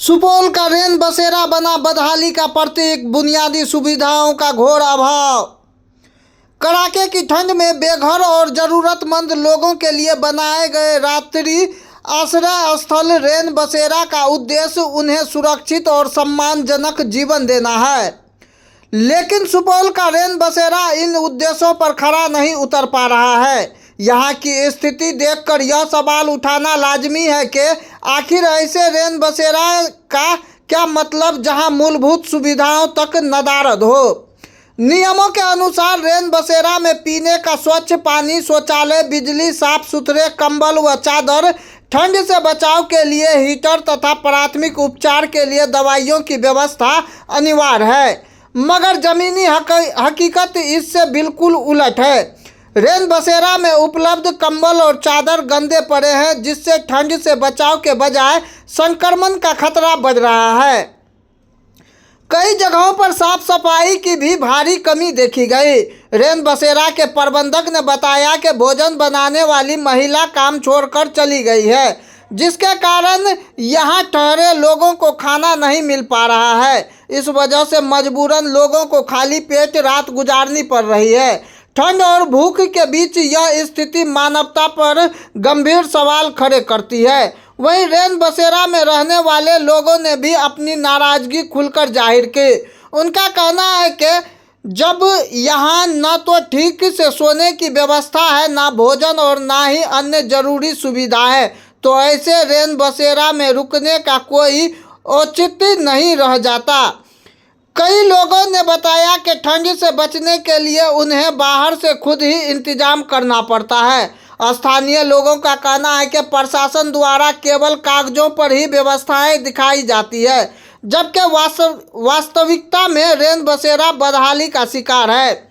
सुपौल का रेन बसेरा बना बदहाली का प्रतीक। बुनियादी सुविधाओं का घोर अभाव। कड़ाके की ठंड में बेघर और जरूरतमंद लोगों के लिए बनाए गए रात्रि आश्रय स्थल रेन बसेरा का उद्देश्य उन्हें सुरक्षित और सम्मानजनक जीवन देना है, लेकिन सुपौल का रेन बसेरा इन उद्देश्यों पर खरा नहीं उतर पा रहा है। यहाँ की स्थिति देखकर यह सवाल उठाना लाजमी है कि आखिर ऐसे रेन बसेरा का क्या मतलब जहाँ मूलभूत सुविधाओं तक नदारद हो। नियमों के अनुसार रेन बसेरा में पीने का स्वच्छ पानी, शौचालय, बिजली, साफ सुथरे कंबल व चादर, ठंड से बचाव के लिए हीटर तथा प्राथमिक उपचार के लिए दवाइयों की व्यवस्था अनिवार्य है, मगर ज़मीनी हकीकत इससे बिल्कुल उलट है। रेन बसेरा में उपलब्ध कंबल और चादर गंदे पड़े हैं, जिससे ठंड से बचाव के बजाय संक्रमण का खतरा बढ़ रहा है। कई जगहों पर साफ सफाई की भी भारी कमी देखी गई। रेन बसेरा के प्रबंधक ने बताया कि भोजन बनाने वाली महिला काम छोड़कर चली गई है, जिसके कारण यहाँ ठहरे लोगों को खाना नहीं मिल पा रहा है। इस वजह से मजबूरन लोगों को खाली पेट रात गुजारनी पड़ रही है। ठंड और भूख के बीच यह स्थिति मानवता पर गंभीर सवाल खड़े करती है। वहीं रेन बसेरा में रहने वाले लोगों ने भी अपनी नाराजगी खुलकर जाहिर की। उनका कहना है कि जब यहाँ न तो ठीक से सोने की व्यवस्था है, ना भोजन और ना ही अन्य जरूरी सुविधा है, तो ऐसे रेन बसेरा में रुकने का कोई औचित्य नहीं रह जाता। कई लोगों ने बताया कि ठंड से बचने के लिए उन्हें बाहर से खुद ही इंतजाम करना पड़ता है। स्थानीय लोगों का कहना है कि प्रशासन द्वारा केवल कागजों पर ही व्यवस्थाएं दिखाई जाती है, जबकि वास्तविकता में रेन बसेरा बदहाली का शिकार है।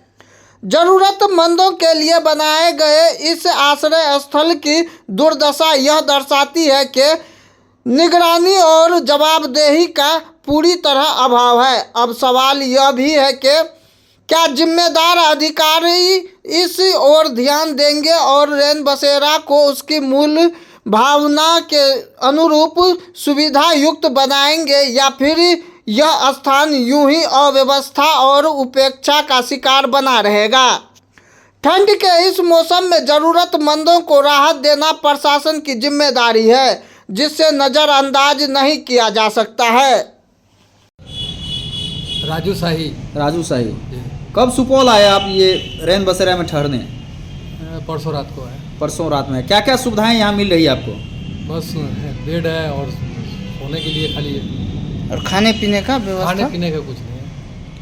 जरूरतमंदों के लिए बनाए गए इस आश्रय स्थल की दुर्दशा यह दर्शाती है कि निगरानी और जवाबदेही का पूरी तरह अभाव है। अब सवाल यह भी है कि क्या जिम्मेदार अधिकारी इस ओर ध्यान देंगे और रेन बसेरा को उसकी मूल भावना के अनुरूप सुविधा युक्त बनाएंगे, या फिर यह स्थान यूं ही अव्यवस्था और उपेक्षा का शिकार बना रहेगा। ठंड के इस मौसम में ज़रूरतमंदों को राहत देना प्रशासन की जिम्मेदारी है, जिससे नज़रअंदाज नहीं किया जा सकता है। राजू शाही कब सुपौल आए आप ये रेन बसेरा में ठहरने? परसों रात को है। परसों रात में क्या क्या सुविधाएं यहाँ मिल रही है आपको? बस बेड है और सोने के लिए खाली है। और खाने पीने का व्यवस्था? खाने पीने का कुछ नहीं है।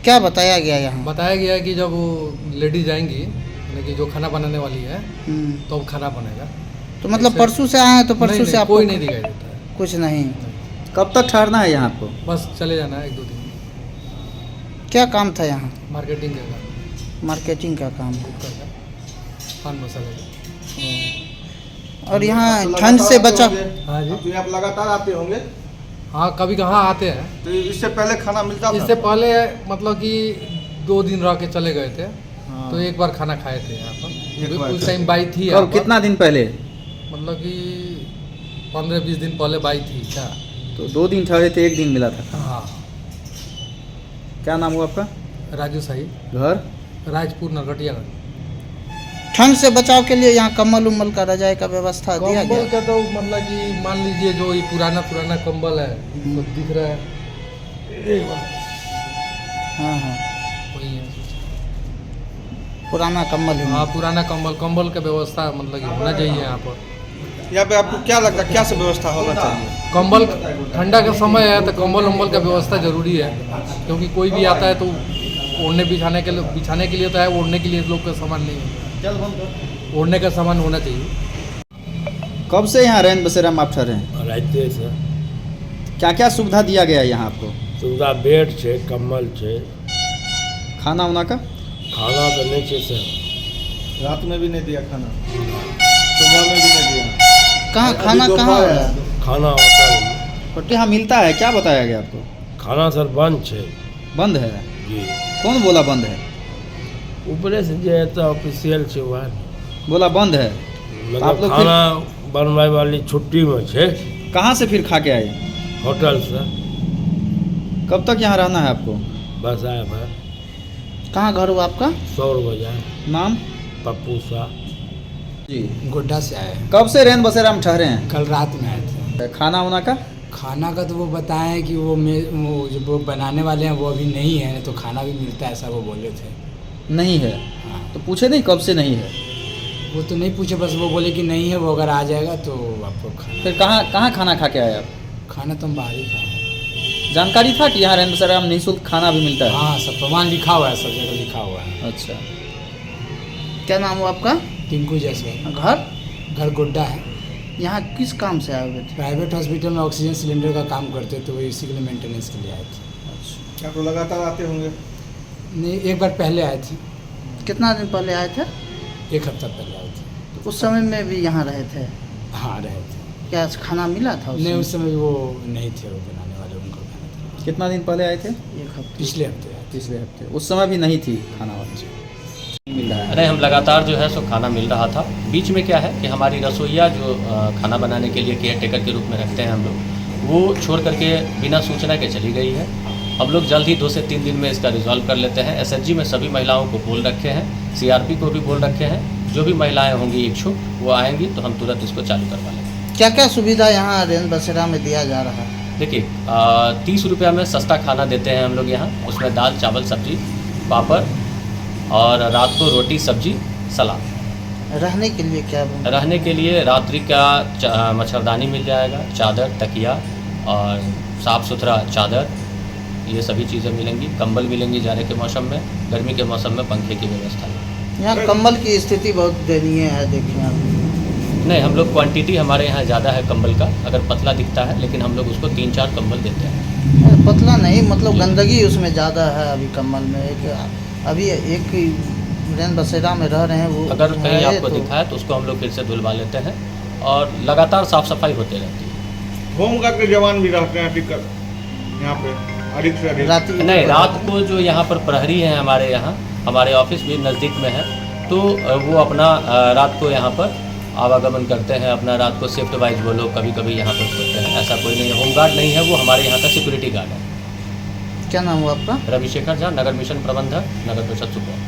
क्या बताया गया यहाँ? बताया गया है कि जब वो लेडीज जाएंगी, यानी कि जो खाना बनाने वाली है, तो अब खाना बनेगा। तो मतलब परसों से आए हैं, तो परसों से आपको कोई नहीं दिखाई देता है। कुछ नहीं। कब तक ठहरना है यहाँ आपको? बस चले जाना है 1-2 दिन। क्या काम था यहाँ? मार्केटिंग का। मार्केटिंग का काम। पान मसाला का। और यहाँ ठंड से बचा। हाँ जी। तो आप लगातार आते होंगे? हाँ, कभी कहाँ आते हैं। तो इससे पहले खाना मिलता था? इससे पहले मतलब कि 2 दिन रह के चले गए थे। तो एक बार खाना खाए थे यहाँ पर। उस टाइम बाई थी। कब, कितना दिन पहले? मतलब कि 15-20 दिन पहले बाई थी क्या। तो 2 दिन ठहरे थे, 1 दिन मिला था। हाँ। क्या नाम हुआ आपका? राजू शाही, घर राजपुर, नरकटियागंज। ठंड से बचाव के लिए यहाँ कम्बल उम्बल का रजाई का व्यवस्था दिया गया? कंबल का तो मतलब कि मान लीजिए जो ये पुराना कंबल है, तो दिख रहा है। हाँ, वही है। पुराना कम्बल है। हाँ, पुराना कंबल का व्यवस्था मतलब कि होना चाहिए यहाँ पर। यहाँ पे आपको क्या लगता है, क्या सब व्यवस्था होना चाहिए? कंबल, ठंडा का समय है तो कंबल उम्बल का व्यवस्था जरूरी है, क्योंकि कोई भी आता है तो ओढ़ने बिछाने के लिए तो है, ओढ़ने के लिए लोग का सामान नहीं है। ओढ़ने का सामान होना चाहिए। कब से यहाँ रेन बसेरा में आप ठहरे हैं? राइते से। क्या क्या सुविधा दिया गया है यहाँ आपको? सुविधा बेड है, कम्बल है। खाना उना का? खाना तो नहीं है सर। रात में भी नहीं दिया खाना, सुबह में भी नहीं दिया। कहाँ खाना कहाँ है? खाना होटल तो यहाँ मिलता है, क्या बताया गया आपको? खाना सर बंद है। बंद है? जी। कौन बोला बंद है? ऊपरे से जो है तो ऑफिशियल है वह बोला बंद है। मतलब आप लोग खाना बनवाई वाली छुट्टी में है। कहाँ से फिर खा के आए? होटल से। कब तक यहाँ रहना है आपको? बस आए भर कहाँ घर हुआ आपका? 100 बाजार नाम? पप्पू शाह जी। गोड्डा से आए हैं। कब से रैन बसेरा में ठहरे हैं? कल रात में आए थे। खाना वाना का? खाना का तो वो बताएं कि वो जो वो बनाने वाले हैं वो अभी नहीं है, तो खाना भी मिलता है ऐसा वो बोले थे। नहीं है? हाँ, तो पूछे नहीं कब से नहीं है? वो तो नहीं पूछे, बस वो बोले कि नहीं है, वो अगर आ जाएगा तो आपको खाना। फिर कहाँ खाना खा के आए आप? खाना तो हम बाहर ही खाए। जानकारी था कि यहाँ रैन बसेरा में निःशुल्क खाना भी मिलता है? हाँ, सब प्रमाण लिखा हुआ है, सब जगह लिखा हुआ है। अच्छा। क्या नाम हुआ आपका? टिंकू जैसवाल। घर गोड्डा है। यहाँ किस काम से आए हुए थे? प्राइवेट हॉस्पिटल में ऑक्सीजन सिलेंडर का काम करते थे, वो इसी के लिए मेंटेनेंस के लिए आए थे। क्या तो लगातार आते होंगे? नहीं, एक बार पहले आए थे, कितना दिन पहले आए थे? 1 हफ्ता पहले आए थे। तो उस समय में भी यहाँ रहे थे? हाँ, रहे थे। क्या खाना मिला था नहीं, उस समय वो नहीं थे, वो बनाने वाले, उनको खाना था। कितना दिन पहले आए थे? 1 हफ्ते। पिछले हफ्ते आए थे। पिछले हफ्ते। उस समय भी नहीं थी खाना वाला? मिल रहा है? नहीं, हम लगातार जो है सो खाना मिल रहा था। बीच में क्या है कि हमारी रसोइया जो खाना बनाने के लिए केयर टेकर के रूप में रखते हैं हम लोग, वो छोड़ करके बिना सूचना के चली गई है। हम लोग जल्द ही 2 से 3 दिन में इसका रिजॉल्व कर लेते हैं। एसएचजी में सभी महिलाओं को बोल रखे हैं, सीआरपी को भी बोल रखे हैं। जो भी महिलाएं होंगी इच्छुक वो आएंगी तो हम तुरंत इसको चालू करवा लेंगे। क्या क्या सुविधा यहाँ रैन बसेरा में दिया जा रहा है? देखिए, 30 रुपया में सस्ता खाना देते हैं हम लोग यहाँ। उसमें दाल चावल सब्जी पापड़ और रात को रोटी सब्जी सलाद। रहने के लिए क्या? रहने के लिए रात्रि का मच्छरदानी मिल जाएगा, चादर तकिया और साफ़ सुथरा चादर, ये सभी चीज़ें मिलेंगी। कंबल मिलेंगी जाड़े के मौसम में, गर्मी के मौसम में पंखे की व्यवस्था है। यहाँ कंबल की स्थिति बहुत दयनीय है, देखिए आप। नहीं, हम लोग क्वांटिटी हमारे यहाँ ज़्यादा है कंबल का, अगर पतला दिखता है, लेकिन हम लोग उसको 3-4 कंबल देते हैं। पतला नहीं, मतलब गंदगी उसमें ज़्यादा है अभी कंबल में। अभी एक रैन बसेरा में रह रहे हैं, वो अगर कहीं आपको तो दिखा है तो उसको हम लोग फिर से धुलवा लेते हैं और लगातार साफ़ सफाई होती रहती है। होमगार्ड के जवान भी रहते हैं टिकट यहाँ पे अधिक से अधिक? नहीं, रात को जो यहाँ पर प्रहरी हैं हमारे यहाँ, हमारे ऑफिस भी नज़दीक में है, तो वो अपना रात को यहाँ पर आवागमन करते हैं। अपना रात को शिफ्ट वाइज वो लोग कभी कभी यहाँ पर सोते हैं। ऐसा कोई नहीं है, होमगार्ड नहीं है, वो हमारे यहाँ का सिक्योरिटी गार्ड है। क्या नाम हुआ आपका? रविशेखर झा, नगर मिशन प्रबंधक, नगर परिषद सुपौल।